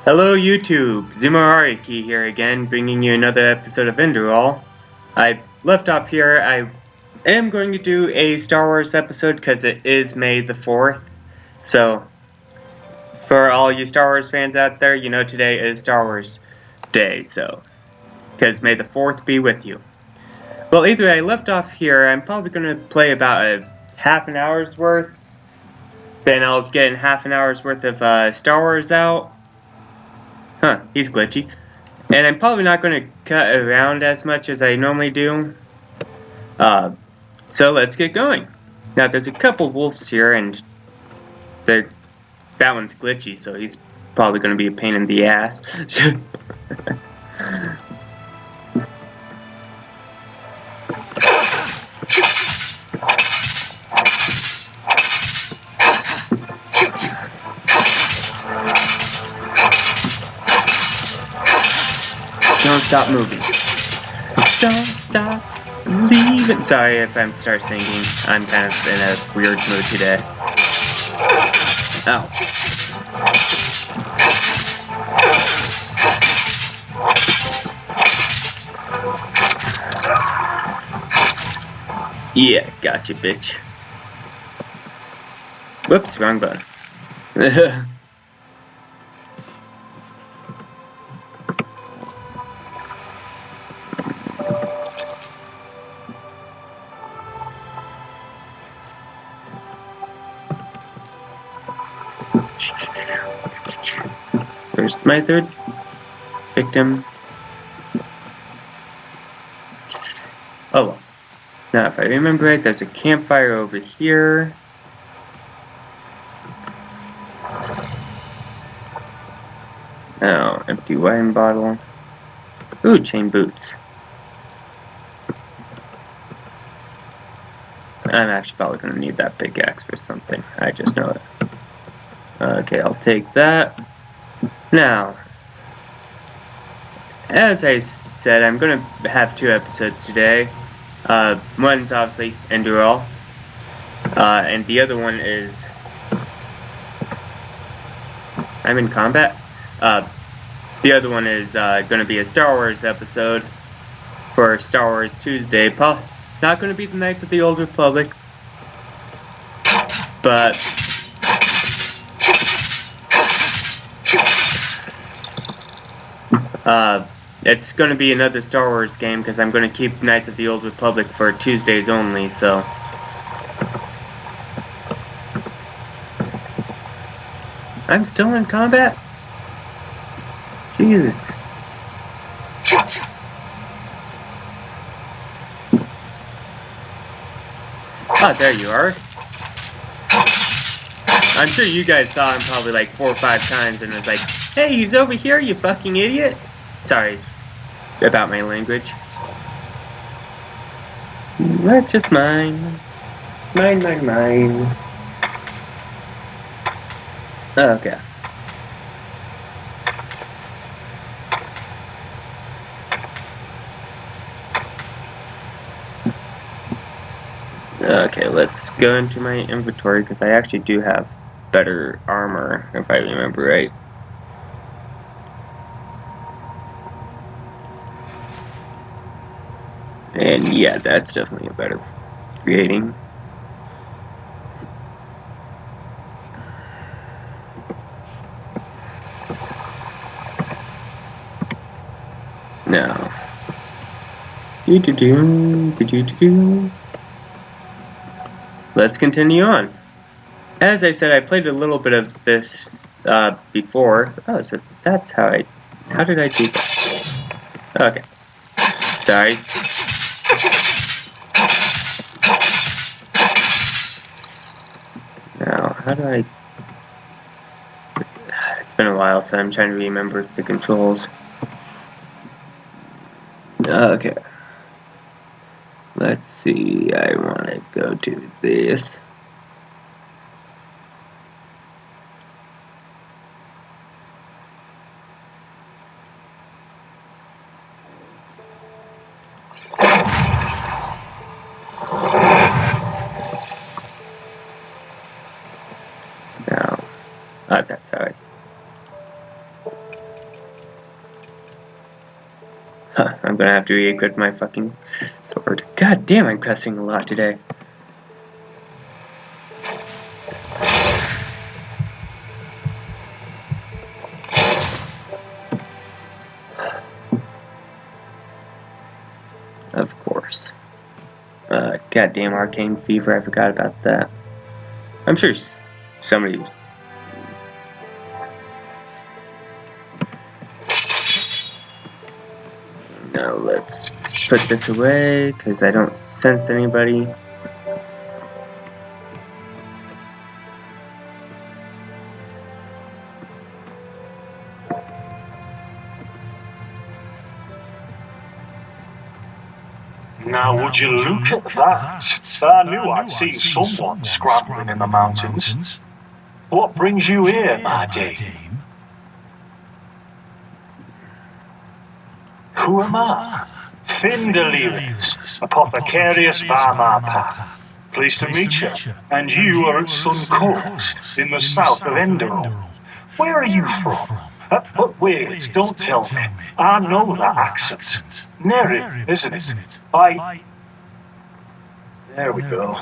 Hello YouTube, Zumarariki here again, bringing you another episode of Enderal. I left off here. I am going to do a Star Wars episode because it is May the 4th. So, for all you Star Wars fans out there, you know today is Star Wars Day, so, because May the 4th be with you. Well, either way, I left off here. I'm probably going to play about a half an hour's worth. Then I'll get half an hour's worth of Star Wars out. Huh, he's glitchy. And I'm probably not going to cut around as much as I normally do. So let's get going. Now there's a couple wolves here and that one's glitchy, so he's probably going to be a pain in the ass. Don't stop moving. Don't stop leaving. Sorry if I'm start singing. I'm kind of in a weird mood today. Ow. Yeah, gotcha, bitch. Whoops, wrong button. Where's my third victim? Oh well. Now if I remember right, there's a campfire over here. Oh, empty wine bottle. Ooh, chain boots. I'm actually probably going to need that pickaxe for something. I just know it. Okay, I'll take that. Now, as I said, I'm going to have two episodes today. One's obviously Enderal, and the other one is... I'm in combat? The other one is going to be a Star Wars episode for Star Wars Tuesday. Not going to be the Knights of the Old Republic, but... it's going to be another Star Wars game because I'm going to keep Knights of the Old Republic for Tuesdays only, so... I'm still in combat? Jesus. Oh, there you are. I'm sure you guys saw him probably like 4 or 5 times and was like, hey, he's over here, you fucking idiot. Sorry about my language. That's just mine. Mine. Okay. Okay, let's go into my inventory because I actually do have better armor, if I remember right. And yeah, that's definitely a better rating. Now, let's continue on. As I said, I played a little bit of this before. Oh, so that's how did I do that? Okay. Sorry. Now, how do I... It's been a while, so I'm trying to remember the controls. Okay. Let's see, I want to go to this. Now, that's alright. I'm gonna have to re-equip my fucking sword. God damn, I'm cussing a lot today. Of course. Goddamn Arcane Fever, I forgot about that. I'm sure somebody... Now let's put this away, because I don't sense anybody. Now would you look at that? I knew I'd seen someone scrambling in the mountains. What brings you here, my dame? Who am I? Enderal, apothecarius by my path. Pleased to meet you. And you are at Sun Coast, in the south of Enderal. Where are you from? But wait, don't tell me. I know that accent. Neri, isn't it? There we go.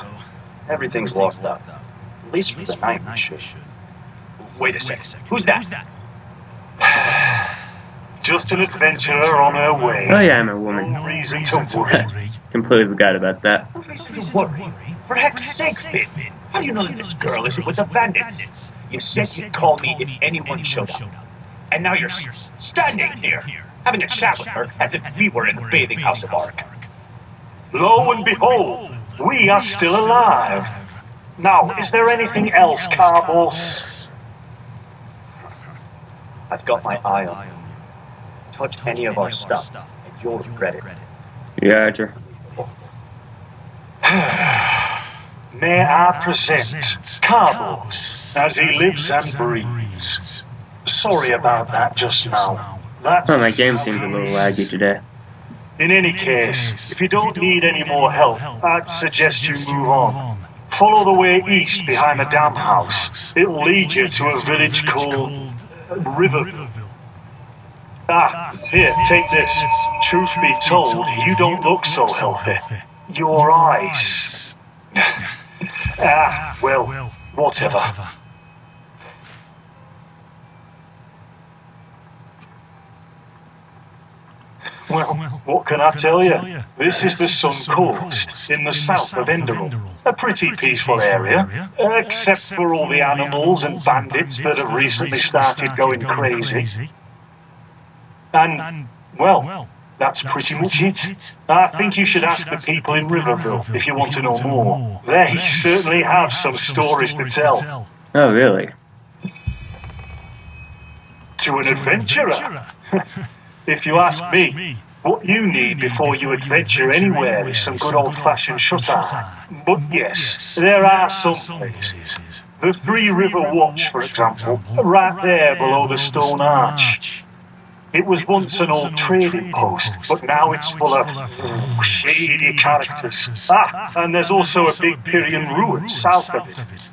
Everything's locked up. At least for the night we should. Wait a sec. Who's that? Just an adventurer on her way. Oh yeah, I'm a woman. No reason to worry. Completely forgot about that. No reason to worry. For heck's sake, Finn. How do you know that this girl isn't with the bandits? You said you'd call me if anyone showed up. And now you're standing here, having a chat with her as if we were in the bathing house of Ark. Lo and behold, we are still alive. Now, is there anything else, Carbos? I've got my eye on you. Touch any of our stuff, and you'll regret it. Yeah, Roger. May I present Carbos, as he lives and breathes. Sorry about that just now. Oh, my game seems a little laggy today. In any case, if you don't need any more help, I'd suggest you move on. Follow the way east behind the dam house. It'll lead you to a village called Riverville. Here, take this. Truth be told, you don't look so healthy. Your eyes... well, whatever. Well, what can I tell you? This is the Sun Coast, in the south of Enderal. A pretty peaceful area, except for all the animals and bandits that have recently started going crazy. And, well, that's pretty much it. I think you should ask the people in Riverville if you want to know more. They certainly have some stories to tell. Oh, really? To an adventurer. If you ask me, what you need before you adventure anywhere is some good old-fashioned shut-eye. But yes, there are some places. The Three River Watch, for example, right there below the stone arch. It was once an old trading post, but now it's full of shady characters. And there's also a big Pyrian ruin south of it.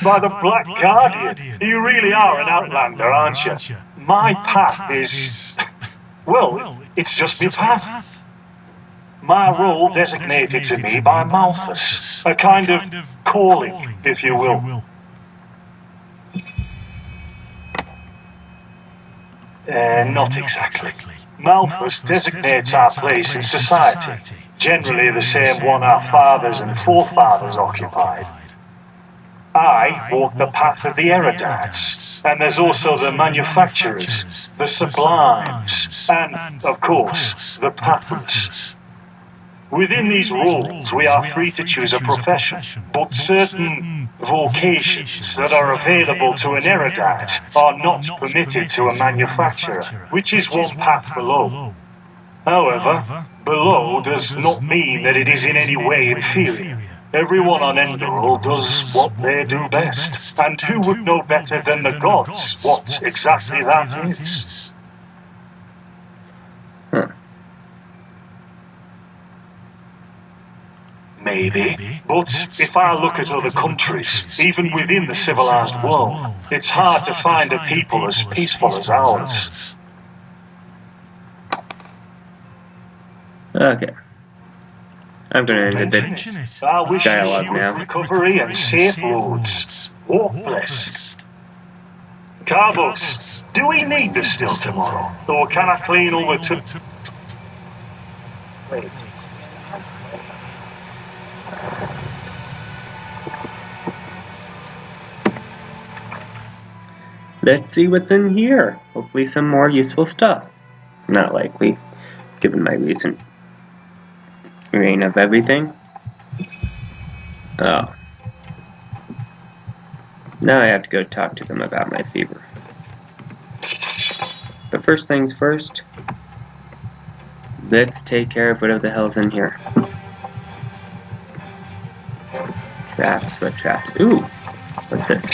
By the Black Guardian, you really are an outlander, aren't you? My path is... well, it's just my path. My role designated to me by Malthus, a kind of calling, if you will. Not exactly. Malthus designates our place in society, generally the same one our fathers and forefathers occupied. I walk the path of the erudites, and there's also the manufacturers, the sublimes, and, of course, the pathless. Within these roles, we are free to choose a profession, but certain vocations that are available to an erudite are not permitted to a manufacturer, which is one path below. However, below does not mean that it is in any way inferior. Everyone on Enderal does what they do best, and who would know better than the gods what exactly that is? maybe. But if I look at other countries, even within the civilized world, it's hard to find a people as peaceful as ours. Okay. I'm going to end it. I wish you Dialogue now. recovery and safe roads. Walk blessed. Carbos, do we need this still tomorrow? Or can I clean all the Wait. Let's see what's in here. Hopefully some more useful stuff. Not likely, given my recent reign of everything. Oh. Now I have to go talk to them about my fever. But first things first, let's take care of whatever the hell's in here. Traps, what traps? Ooh, what's this?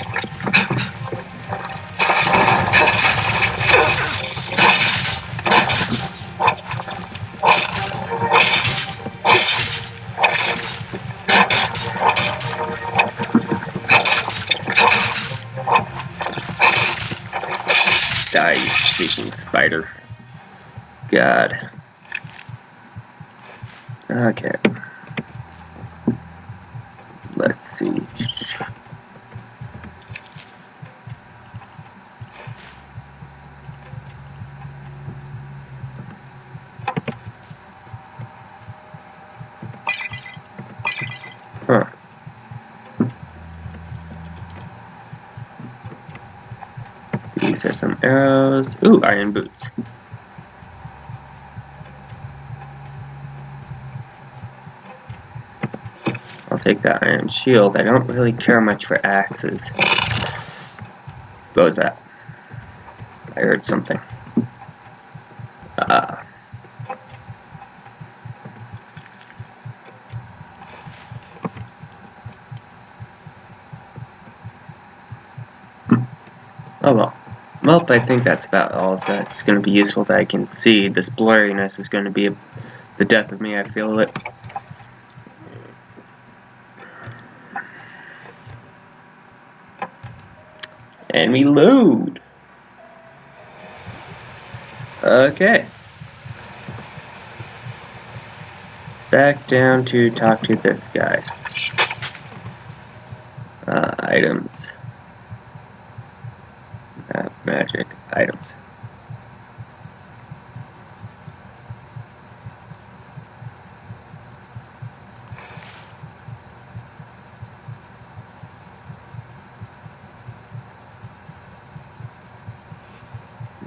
Die, you freaking spider. God. Okay. Let's see. Huh. These are some arrows. Ooh, iron boots. I'll take that iron shield. I don't really care much for axes. What was that? I heard something. Oh well. Well, I think that's about all that's going to be useful that I can see. This blurriness is going to be the death of me, I feel it. And we load. Okay. Back down to talk to this guy. Items. Magic items.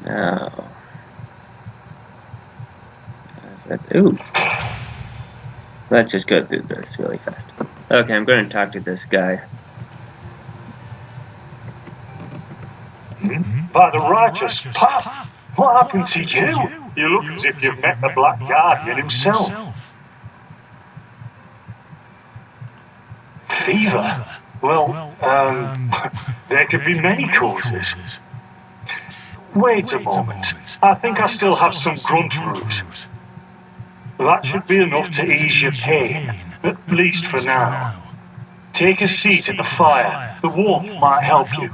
Now, ooh, let's just go through this really fast. Okay, I'm going to talk to this guy. By the righteous path. What happened to you? You look as if you've met the Black Guardian himself. Fever? Well, there could be many causes. Wait a moment. I think I still have some grunt root. That should be enough to ease your pain, at least for now. Take a seat at the fire. The warmth might help you.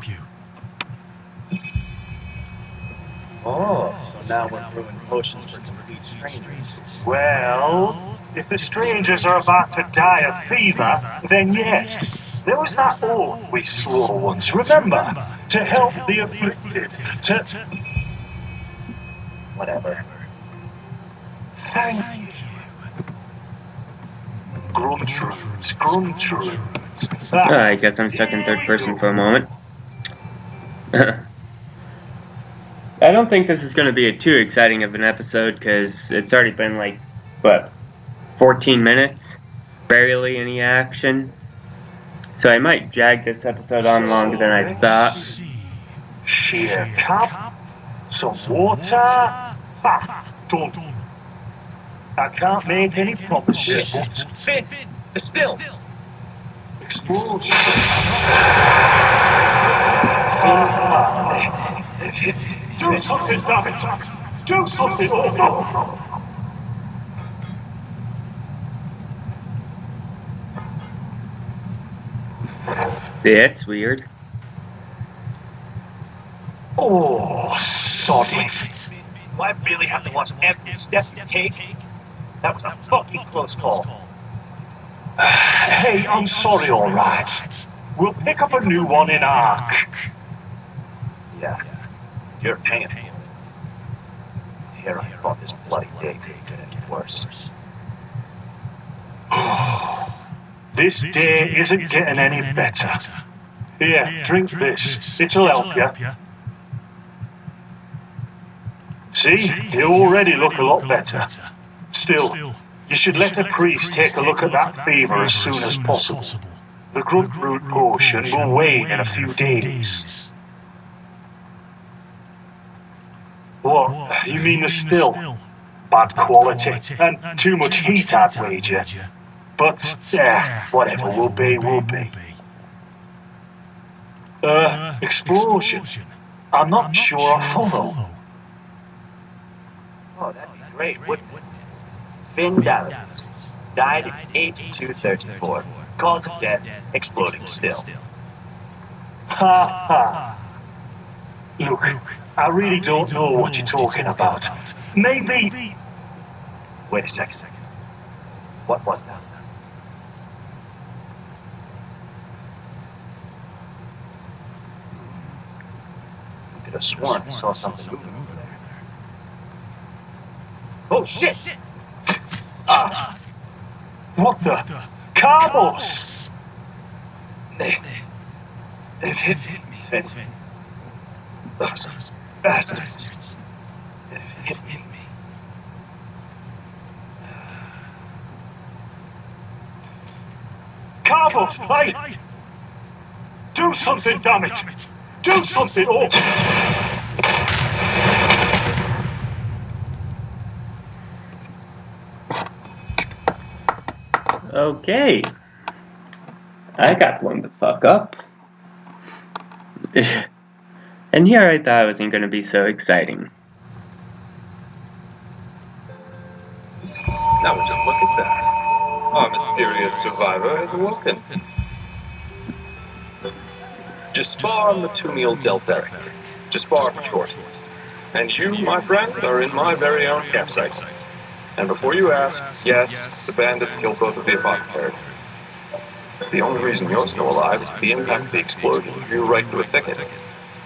Oh, so now we're brewing potions for complete strangers. Well, if the strangers are about to die of fever, then yes. There was that oath we swore once, remember? To help the afflicted, to... Whatever. Thank you. Grunt roots, grunt roots. I guess I'm stuck in third person for a moment. I don't think this is going to be too exciting of an episode because it's already been like, what, 14 minutes? Barely any action. So I might drag this episode on longer than I thought. Sheer cup, some water. Ha! Done. I can't make any promises, but Still. explosion. Do something, damn it! Do something! Oh no! That's weird. Oh, sod it. Do I really have to watch every step you take? That was a fucking close call. Hey, I'm sorry, alright. We'll pick up a new one in Ark. Yeah, you're paying for it. Here I thought this bloody day couldn't get any worse. This day isn't getting any better. Here, drink this. It'll help you. See, you already look a lot better. Still, you should let a priest take a look at that fever as soon as possible. The grunt root potion will wane in a few days. What? You mean the still? Bad quality and too much heat, I'd wager. But, whatever will be, will be. Explosion. I'm not sure I follow. Oh, that'd be great, wouldn't it? Finn Dallas died at age 234. Cause of death, exploding still. Ha ha. Look, I really don't know what you're talking about. Maybe... Wait a second. What was that? I could have sworn I saw something moving over there. Oh shit! Ah! What the? Carlos! They've hit me, Finn. Those bastards. They've hit me. Carlos, hey! Do something, damn it! Do something! Oh! Okay. I got blown the fuck up. And here I thought it wasn't going to be so exciting. Now would you look at that? Our mysterious survivor has awoken. Jaspar Matumiel Delberic. Jaspar for short. And you, my friend, are in my very own campsite. And before you ask, yes, the bandits killed both of the apothecary. The only reason you're still alive is the impact of the explosion drew right through a thicket.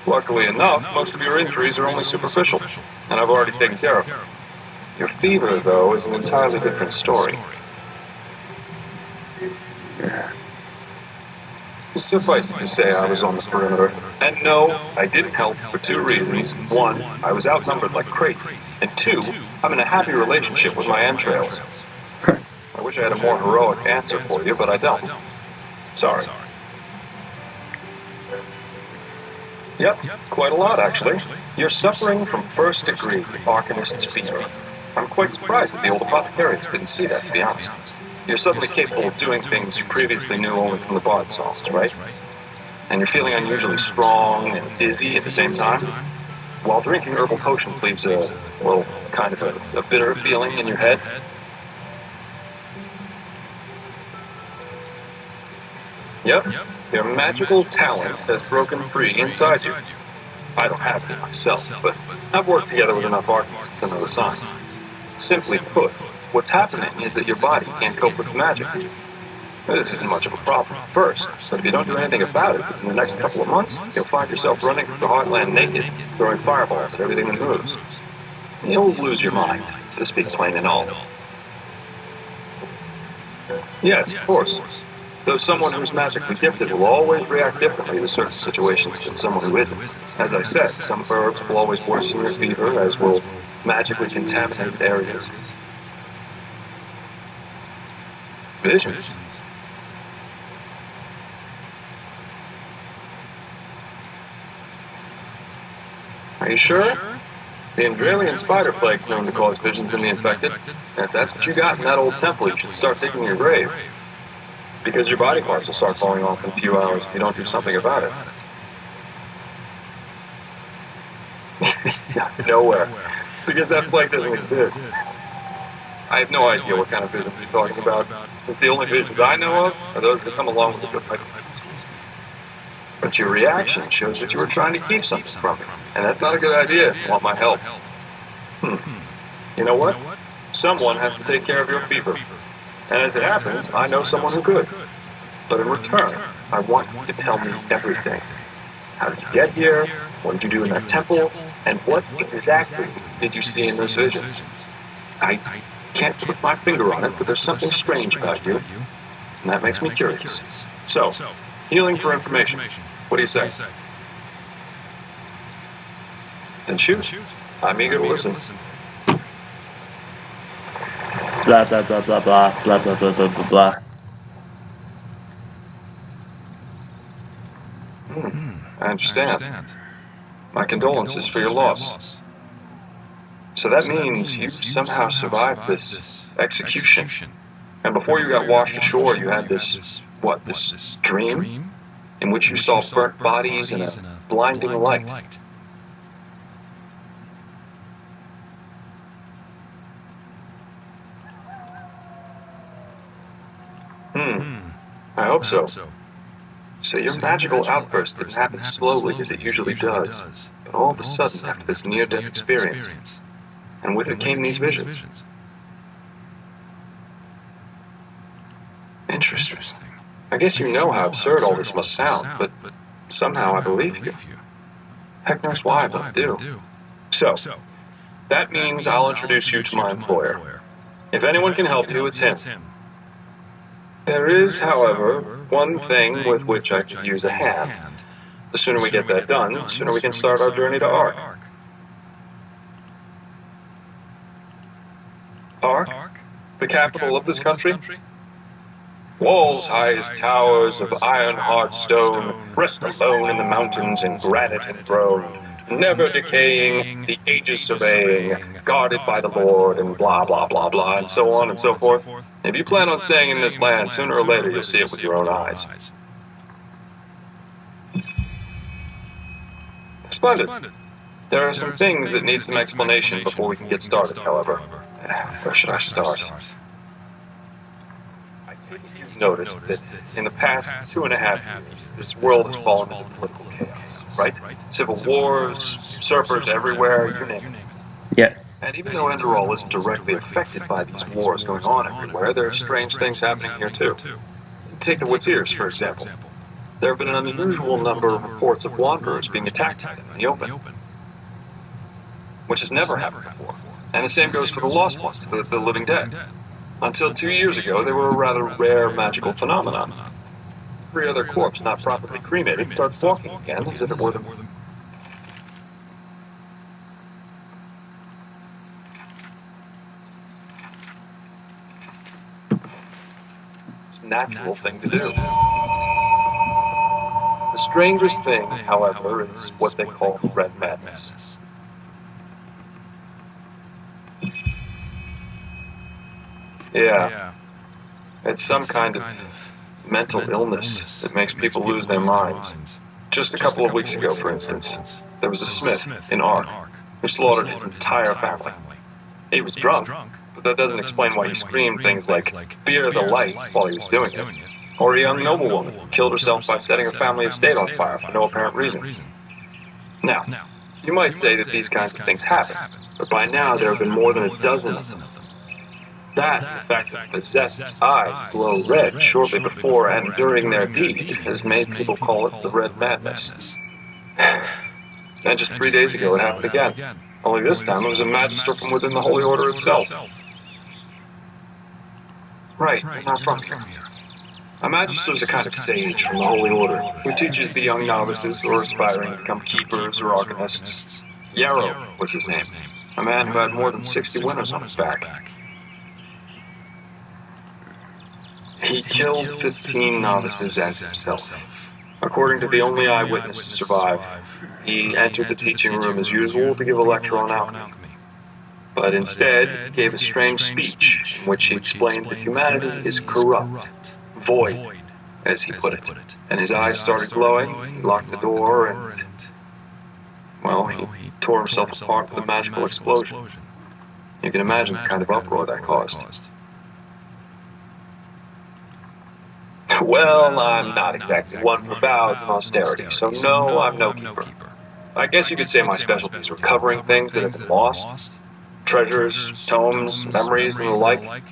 Luckily enough, most of your injuries are only superficial, and I've already taken care of them. Your fever, though, is an entirely different story. Suffice it to say, I was on the perimeter. And no, I didn't help for two reasons. One, I was outnumbered like crazy. And two, I'm in a happy relationship with my entrails. I wish I had a more heroic answer for you, but I don't. Sorry. Yep, quite a lot, actually. You're suffering from first-degree Arcanist's fever. I'm quite surprised that the old apothecarius didn't see that, to be honest. You're suddenly capable of doing things you previously knew only from the bard songs, right? And you're feeling unusually strong and dizzy at the same time. While drinking herbal potions leaves a bitter feeling in your head. Yep, your magical talent has broken free inside you. I don't have it myself, but I've worked together with enough arcanists and other signs. Simply put, what's happening is that your body can't cope with the magic. This isn't much of a problem at first, but if you don't do anything about it, in the next couple of months, you'll find yourself running through the heartland naked, throwing fireballs at everything that moves. You'll lose your mind, to speak plain and all. Yes, of course. Though someone who's magically gifted will always react differently to certain situations than someone who isn't. As I said, some herbs will always worsen your fever, as will magically contaminated areas. Visions? Are you sure? The Enderalian spider plague's known to cause visions in the infected. And if that's what you got in that old temple, you should start digging your grave. Because your body parts will start falling off in a few hours if you don't do something about it. Nowhere. Because that plague doesn't exist. I have no idea what kind of visions you're talking about, since the only visions I know of are those that come along with the good life. But your reaction shows that you were trying to keep something from me, and that's not a good idea if you want my help. You know what? Someone has to take care of your fever. And as it happens, I know someone who could. But in return, I want you to tell me everything. How did you get here? What did you do in that temple? And what exactly did you see in those visions? I can't put my finger on it, but there's something strange about you, and that makes me curious. So, healing for information. What do you say? Then shoot. I'm eager to listen. Blah, blah, blah, blah, blah, blah, blah, blah, blah, blah, blah. I understand. My condolences for your loss. So that means you somehow survived this execution. And before you got washed ashore, you had this dream? In which you saw burnt bodies and a blinding light. I hope so. So your magical outburst didn't happen slowly as it usually does, but all of a sudden after this near-death experience. And with it came these visions. Interesting. I guess you know how absurd all this must sound, but somehow I believe you. Heck knows why, but I do. So, that means I'll introduce you to my employer. If anyone can help you, it's him. There is, however, one thing with which I could use a hand. The sooner we get that done, the sooner we can start our journey to Ark. Ark? The capital of this country? Walls high as towers of iron-hard stone, rest alone in the mountains in granite enthroned, never decaying, the ages surveying, guarded by the Lord, and blah, blah, blah, blah, and so on and so forth. If you plan on staying in this land, sooner or later you'll see it with your own eyes. Splendid. There are some things that need some explanation before we can get started, however. Where should I start? I take it you've noticed that in the past 2.5 years, this world has fallen into political chaos, right? Civil wars, usurpers everywhere, you name it. Yes. And even though Enderal isn't directly affected by these wars going on everywhere, there are strange things happening here too. Take the Wazzirs, for example. There have been an unusual number of reports of wanderers being attacked in the open, which has never happened before. And the same goes for the Lost Ones, the living dead. Until 2 years ago, they were a rather rare magical phenomenon. Every other corpse not properly cremated starts walking again as if it were the... natural thing to do. The strangest thing, however, is what they call red madness. Yeah, it's some kind of mental illness that makes people lose their minds. Just a couple of weeks ago, for instance, there was a smith in Ark who slaughtered his entire family. He was drunk, but that doesn't explain why he screamed things like, "Fear the light," while he was doing it. Or a young noblewoman who killed herself by setting her family estate on fire for no apparent reason. Now, you might say that these kinds of things happen, but by now there have been more than a dozen of them. That, and the fact that the possessed's eyes glow red shortly before and during their deed, has made people call it the Red Madness. And just 3 days ago it happened again. Only this time it was a magister from within the Holy Order itself. Right, you're not from here. A magister is a kind of sage from the Holy Order, who teaches the young novices who are aspiring to become keepers or arcanists. Yarrow was his name, a man who had more than 60 winners on his back. He killed 15 novices and himself. According to the only eyewitness to survive, he entered the teaching room as usual to give a lecture on alchemy. But instead, he gave a strange speech in which he explained that humanity is corrupt, void, as he put it. And his eyes started glowing, he locked the door, and... well, he tore himself apart with a magical explosion. You can imagine the kind of uproar that caused. Well, I'm not exactly one for vows and austerity, so no, I'm no keeper. I guess you could say my specialty is recovering things that have been lost. Treasures, tomes, memories, and the like.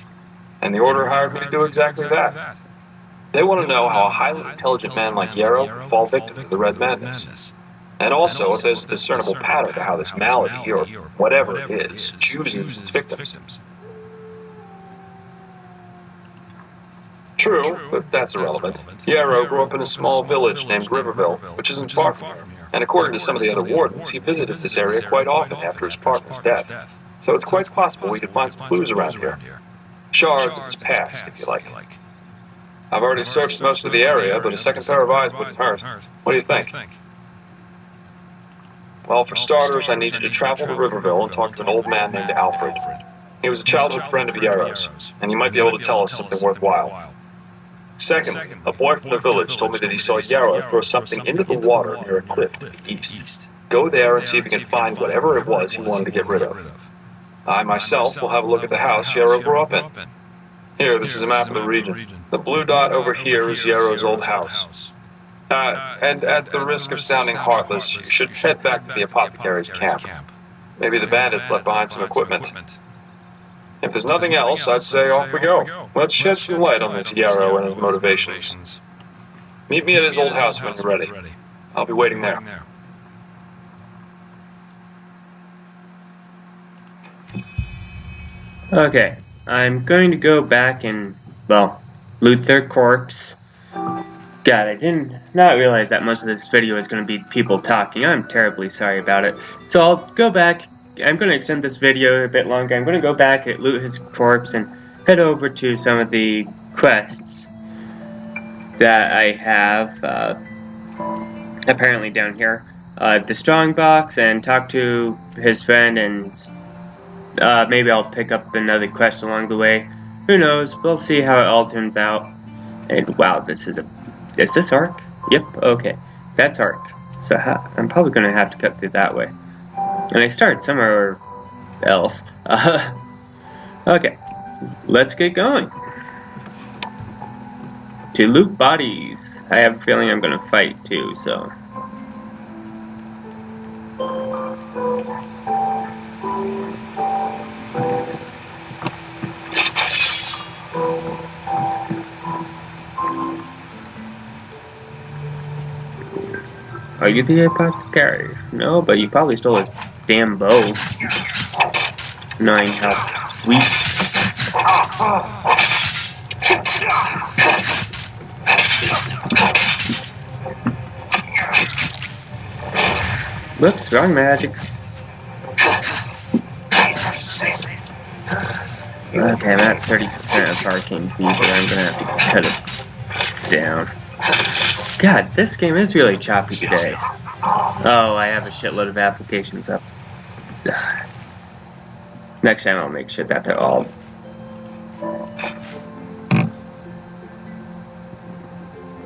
And the Order hired me to do exactly that. They want to know how a highly intelligent man like Yarrow could fall victim to the Red Madness. And also if there's a discernible pattern to how this malady, or whatever it is, chooses its victims. True, but that's irrelevant. Yarrow grew up in a small village named Riverville, which isn't far from here. And according to some of the other wardens, he visited this area quite often after his partner's death. So it's quite possible we could find some clues around here. Shards of his past, if you like. I've already searched most of the area, but a second pair of eyes wouldn't hurt. What do you think? Well, for starters, I need you to travel to Riverville and talk to an old man named Alfred. He was a childhood friend of Yarrow's, and he might be able to tell us something worthwhile. Secondly, a boy from the village told me that he saw Yarrow throw something into the water near a cliff to the east. Go there and see if you can find whatever it was he wanted to get rid of. I myself will have a look at the house Yarrow grew up in. Here, this is a map of the region. The blue dot over here is Yarrow's old house. And at the risk of sounding heartless, you should head back to the apothecary's camp. Maybe the bandits left behind some equipment. If there's nothing else, I'd say off we go. Let's shed some light on this Yarrow and his motivations. Meet me at his old house when you're ready. I'll be waiting there. Okay, I'm going to go back and, well, loot their corpse. God, I did not realize that most of this video is going to be people talking. I'm terribly sorry about it. So I'll go back. I'm going to extend this video a bit longer. I'm going to go back and loot his corpse and head over to some of the quests that I have apparently down here. The strongbox, and talk to his friend, and maybe I'll pick up another quest along the way. Who knows? We'll see how it all turns out. And wow, is this arc? Yep, okay. That's arc. So I'm probably going to have to cut through that way. And I start somewhere else. Okay, let's get going. To loot bodies. I have a feeling I'm going to fight too, so... Are you the apothecary? No, but you probably stole his damn bow. Knowing how weak. Whoops, wrong magic. Okay, I'm at 30% of Arcane Fever. I'm gonna have to cut it down. God, this game is really choppy today. Oh, I have a shitload of applications up. Next time I'll make sure that they're all...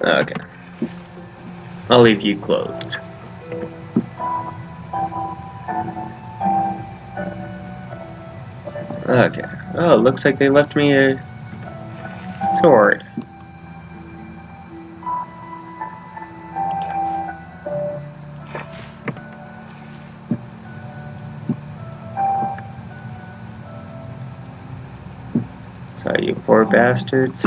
Okay. I'll leave you closed. Okay. Oh, looks like they left me a sword. Sorry, you poor bastards.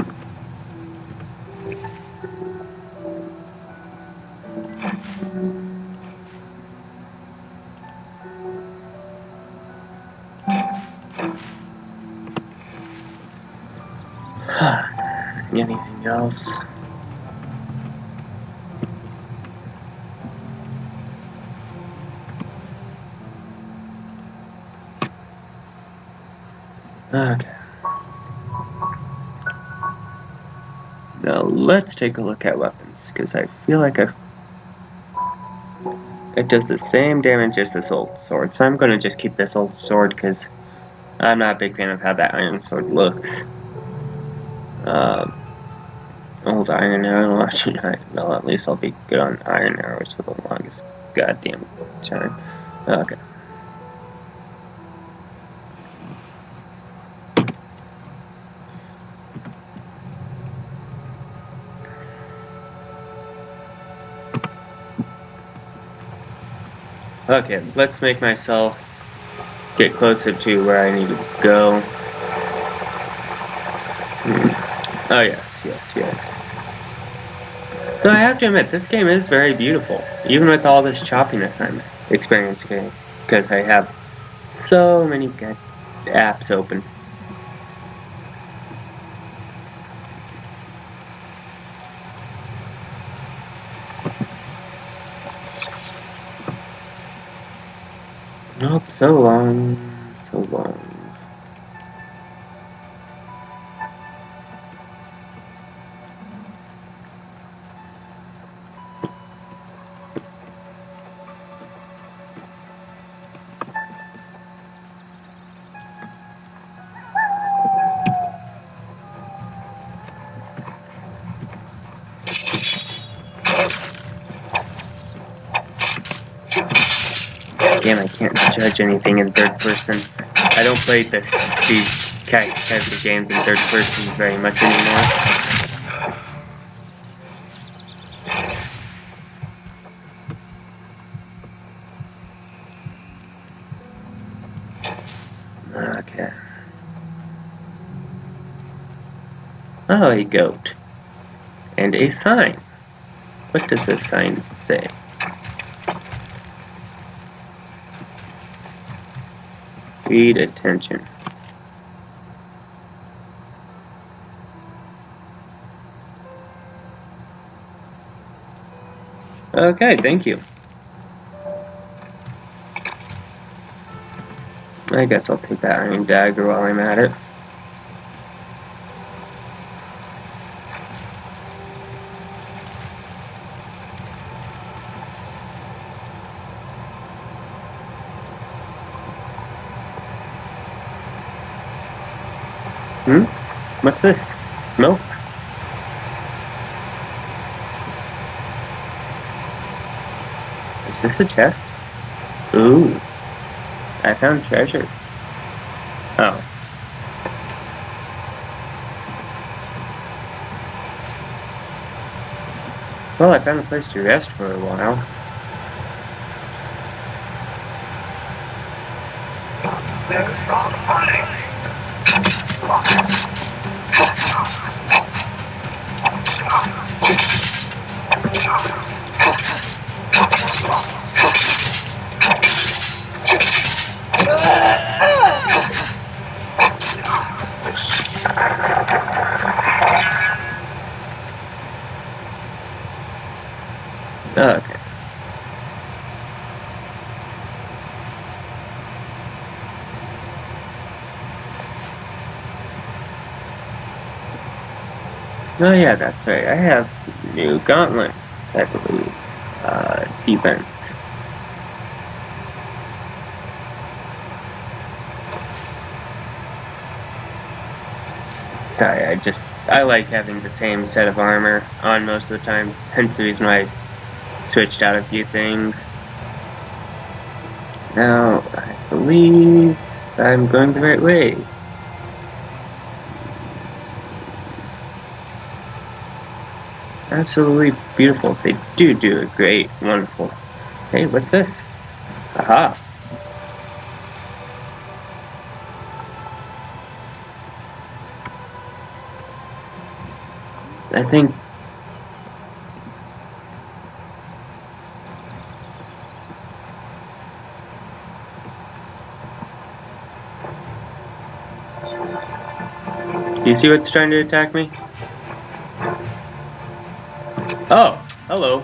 Anything else? Okay. Now let's take a look at weapons, because I feel like it does the same damage as this old sword, so I'm going to just keep this old sword because I'm not a big fan of how that iron sword looks. Old iron arrow, well, at least I'll be good on iron arrows for the longest goddamn time. Okay. Okay, let's make myself get closer to where I need to go. Oh yes. So I have to admit, this game is very beautiful, even with all this choppiness I'm experiencing, because I have so many good apps open. Nope, so long. Damn, I can't judge anything in third person. I don't play these types of games in third person very much anymore. Okay. Oh, a goat. And a sign. What does this sign say? Read attention. Okay, thank you. I guess I'll take that iron dagger while I'm at it. What's this? Smoke? Is this a chest? Ooh. I found treasure. Oh. Well, I found a place to rest for a while. Okay. Oh yeah, that's right. I have new gauntlets, I believe. Defense. Sorry, I like having the same set of armor on most of the time. Hence the reason why I switched out a few things. Now, I believe I'm going the right way. Absolutely beautiful. They do a great, wonderful. Hey, what's this? Aha. I think do you see what's trying to attack me? Oh, hello.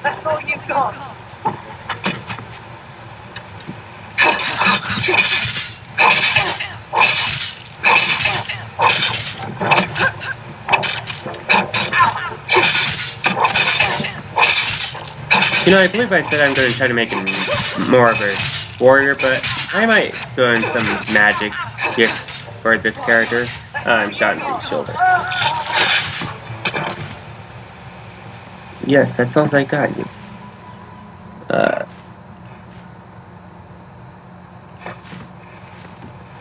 That's all you've got. You know, I believe I said I'm going to try to make him more of a warrior, but I might throw in some magic here for this character. I'm shot in the shoulder. Yes, that's all I got you.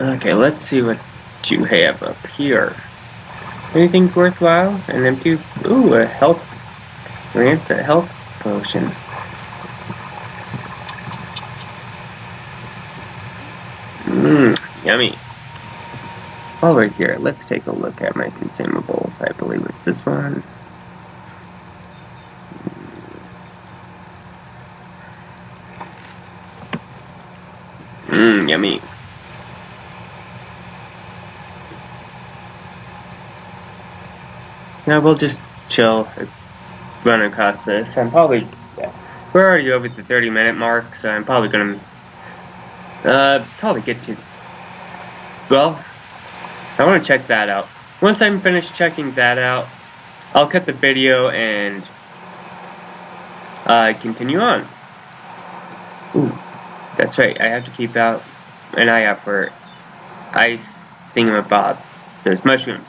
Okay, let's see what you have up here. Anything worthwhile? An empty... Ooh, a health... Rancid health potion. Yummy. While we're here, let's take a look at my consumables. I believe it's this one. Yummy. Now we'll just chill, run across this. I'm probably... We're already over the 30-minute mark, so I'm probably gonna... probably get to... Well, I want to check that out. Once I'm finished checking that out, I'll cut the video and continue on. Ooh, that's right. I have to keep an eye out for ice thingamabobs. There's mushrooms.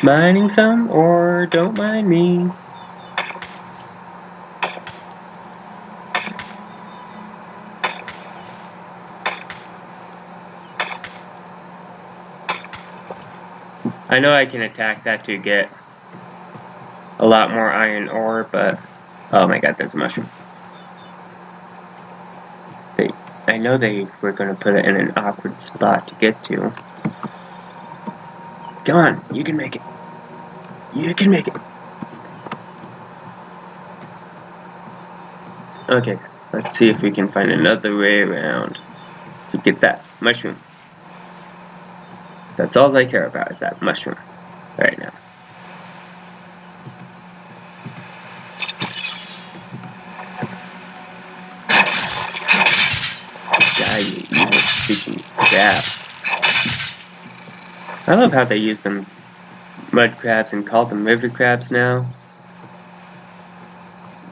Mining some, or don't mind me. I know I can attack that to get a lot more iron ore, but... Oh my god, there's a mushroom. I know they were going to put it in an awkward spot to get to. Come on, you can make it. You can make it. Okay, let's see if we can find another way around to get that mushroom. That's all I care about is that mushroom right now. Die, you evil freaking crab. I love how they use them mud crabs and call them river crabs now.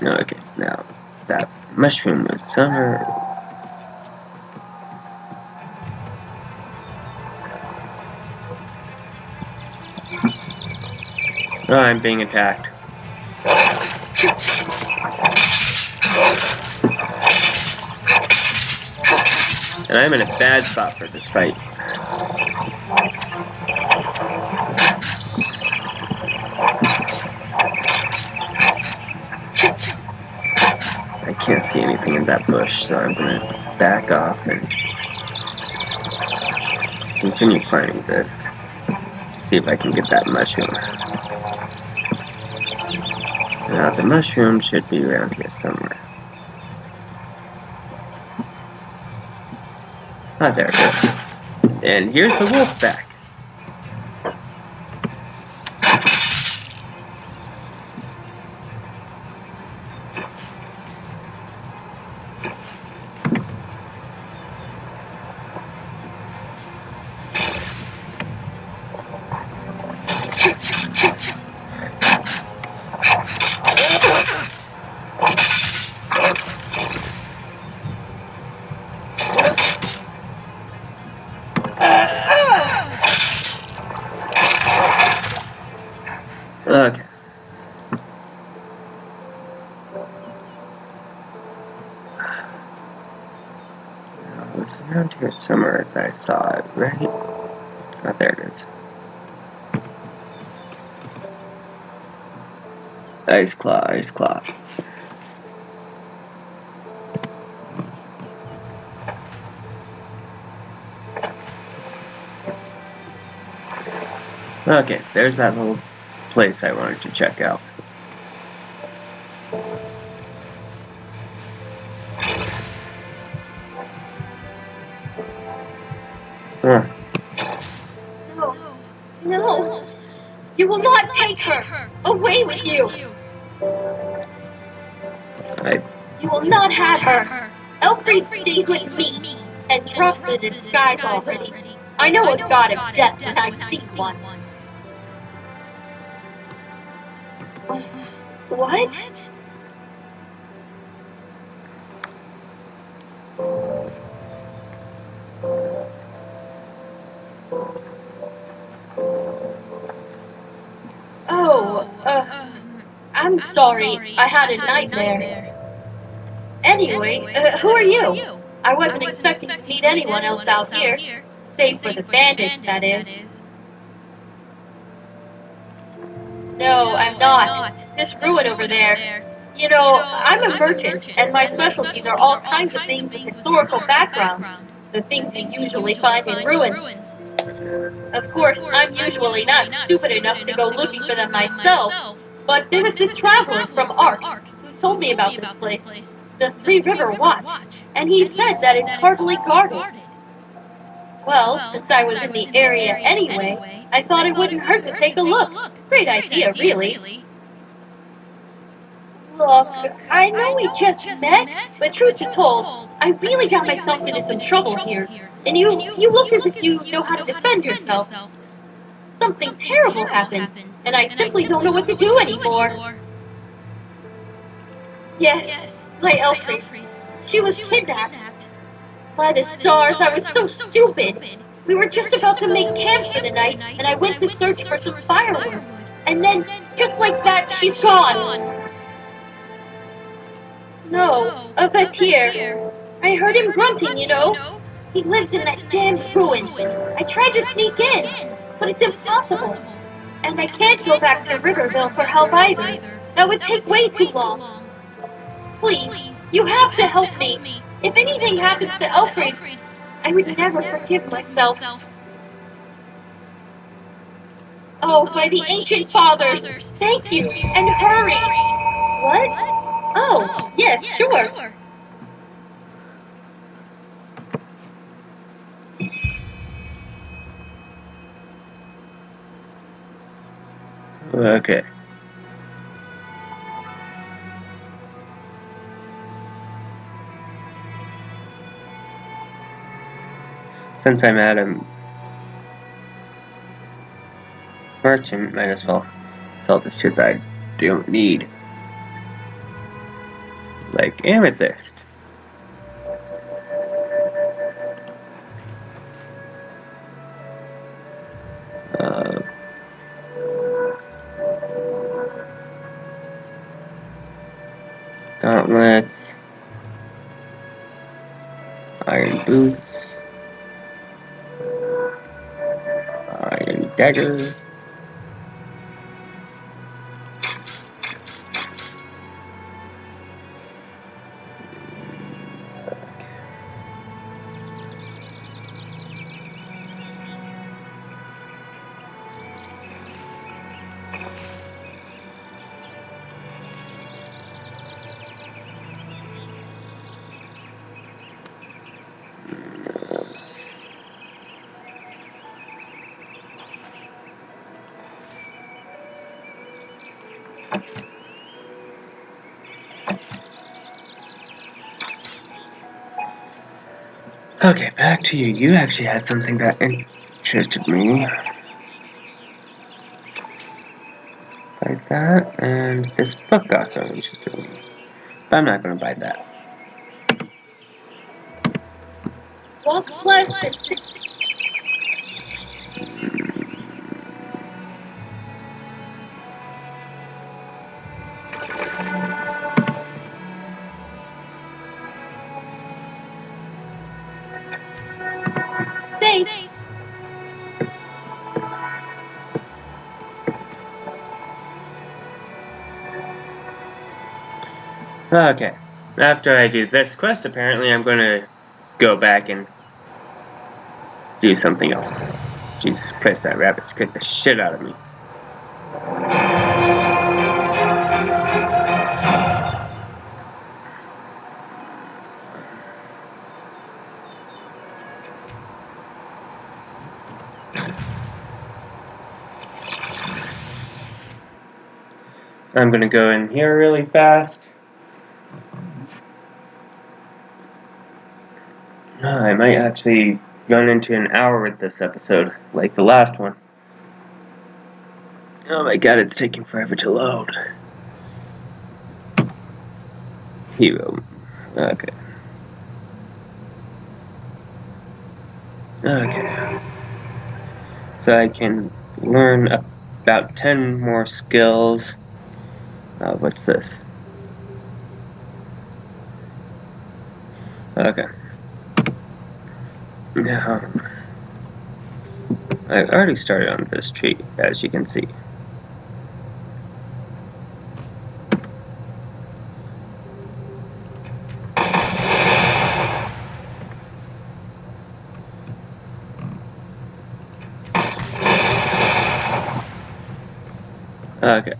Okay, now that mushroom was somewhere. Oh, I'm being attacked. And I'm in a bad spot for this fight. I can't see anything in that bush, so I'm gonna back off and continue finding this. See if I can get that mushroom. Now the mushroom should be around here somewhere. Ah, there it is. And here's the wolf back. Okay. It's around here somewhere if I saw it, right? Oh, there it is. Ice claw, ice claw. Okay, there's that little place I wanted to check out. Huh. No! You will not take her! Away with you! You will not have her! Elfried stays with me! And drop the disguise already. I know a god of death when I see one. What? Oh, I'm I'm sorry. I had a nightmare. Anyway, who are you? I wasn't expecting to meet anyone else out here. Save for the bandits, that is. No, I'm not. This ruin over there. You know, I'm a merchant, and my specialties are all kinds of things with historical background. The things we usually find in ruins. Of course, I'm usually not stupid enough to go looking for them myself, but there was this traveler from Ark who told me about this place, the Three River Watch, and he said that it's hardly guarded. Well, since I was in the area anyway, I thought it wouldn't hurt to take a look. Great idea, really. Look, I know we just met, but truth be told, I really got myself into some trouble here. And you look as if you know how to defend yourself. Something terrible happened, and I simply don't know what to do anymore. Yes, my Elfried. She was kidnapped. By the stars, I was so stupid. We were just about to make camp for the night, and I went to search for some firewood. And then, just like that, she's gone. No, a Vatir. I heard him grunting, you know. He lives in that damn ruin. I tried to sneak in, but it's impossible. And I can't go back to Riverville for help either. That would take way too long. Please, you have to help me. If anything happens to Elfried, I would never forgive myself. Oh, by the ancient fathers, thank you, and hurry! What? Oh, yes, sure. Okay. Since I'm at a merchant, might as well sell the shit that I don't need. Like amethyst. Gauntlets. Iron boots. Iron dagger. Okay, back to you. You actually had something that interested me. Like that, and this book also interested me. But I'm not going to buy that. Walk blessed and safe. Okay, after I do this quest, apparently I'm going to go back and do something else. Jesus Christ, that rabbit scared the shit out of me. I'm going to go in here really fast. I might actually run into an hour with this episode, like the last one. Oh my god, it's taking forever to load. Hero. Okay. Okay. So I can learn about 10 more skills. What's this? Okay. Now, I already started on this tree, as you can see. Okay.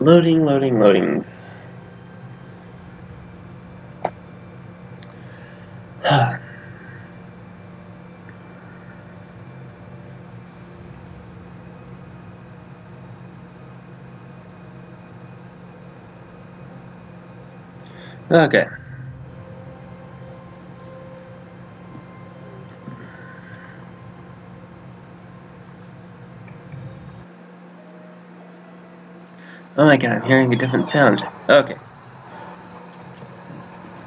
Loading, loading, loading. Okay. Oh my god, I'm hearing a different sound. Okay.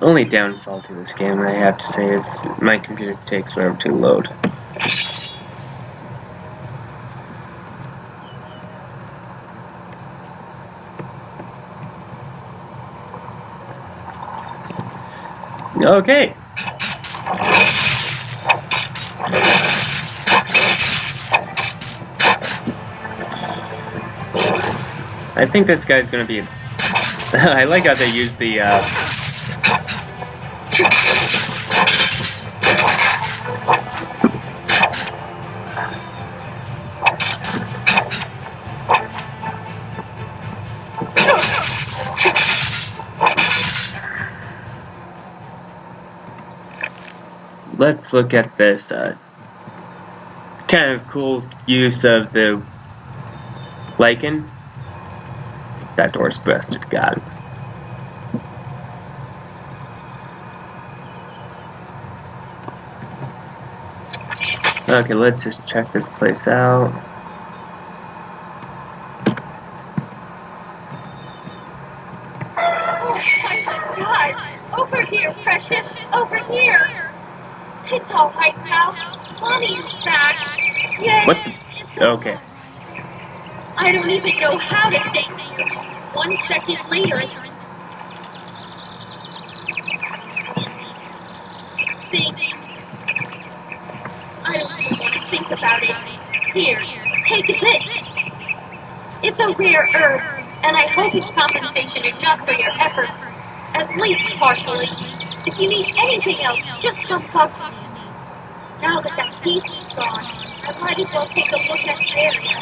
Only downfall to this game, I have to say, is my computer takes forever to load. Okay. I think this guy's gonna be... I like how they use the, Let's look at this, kind of cool use of the lichen. That door's busted, God. Okay, let's just check this place out. Oh my God! Over here, precious! Over here! It's all right now. Mommy is back. Yes. What the? Okay. I don't even know how to thank you. 1 second later. Think. I don't even want to think about it. Here, take this. It's a rare herb, and I hope its compensation is enough for your efforts. At least partially. If you need anything else, just come talk to me. Now that beast is gone, I might as well take a look at the area.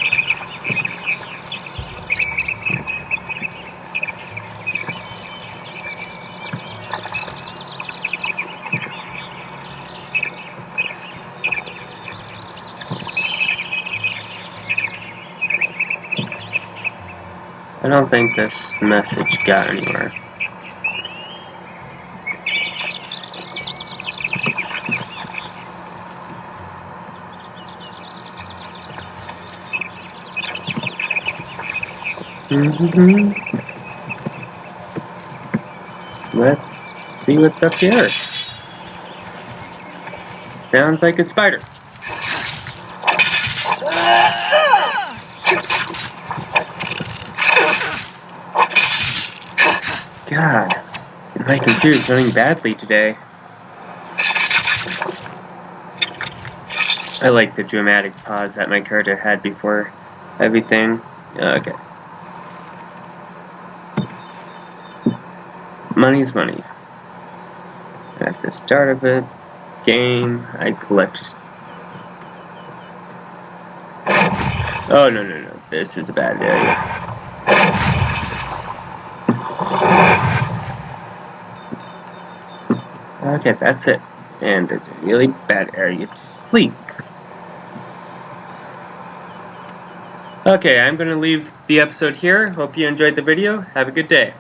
I don't think this message got anywhere. Let's see what's up here. Sounds like a spider. God, my computer's running badly today. I like the dramatic pause that my character had before everything. Okay. Money's money. At the start of the game, I collect just... Oh, no. This is a bad area. Okay, that's it. And it's a really bad area to sleep. Okay, I'm going to leave the episode here. Hope you enjoyed the video. Have a good day.